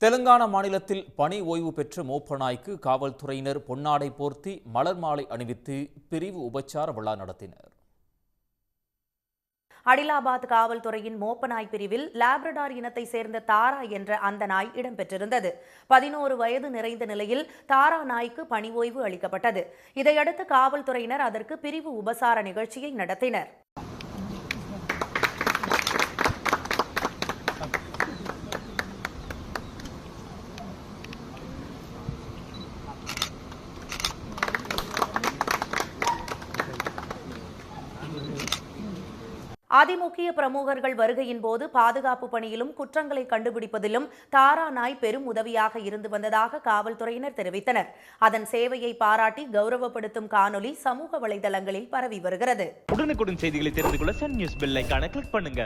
தெலுங்கானா மாநிலத்தில் பணி ஓய்வு பெற்ற மோப்ப நாய்க்கு காவல்துறையினர் பொன்னாடை போர்த்தி மலர் மாலை அணிவித்து பிரிவு உபச்சார விழா நடத்தினர். அடிலாபாத் காவல்துறையின் மோப்ப நாய் பிரிவில் லாப்ரடார் இனத்தை சேர்ந்த தாரா என்ற அந்த நாய் இடம்பெற்றிருந்தது. 11 வயது நிறைந்த நிலையில் தாரா நாய்க்கு பணி ஓய்வு அளிக்கப்பட்டது. இதையடுத்து காவல்துறையினர் அதற்கு பிரிவு உபசார நிகழ்ச்சியை நடத்தினர். அதிமுக்கிய பிரமுகர்கள் வருகையின் போது பாதுகாப்பு பணியிலும் குற்றங்களை கண்டுபிடிப்பதிலும் தாரா நாய் பெரும் உதவியாக இருந்து வந்ததாக காவல்துறையினர் தெரிவித்தனர். அதன் சேவையை பாராட்டி கௌரவப்படுத்தும் காணொலி சமூக வலைதளங்களில் பரவி வருகிறது. உடனுக்குடன் செய்திகளை தெரிந்து கொள்ள சன் நியூஸ் பெல் ஐகானை கிளிக் பண்ணுங்க.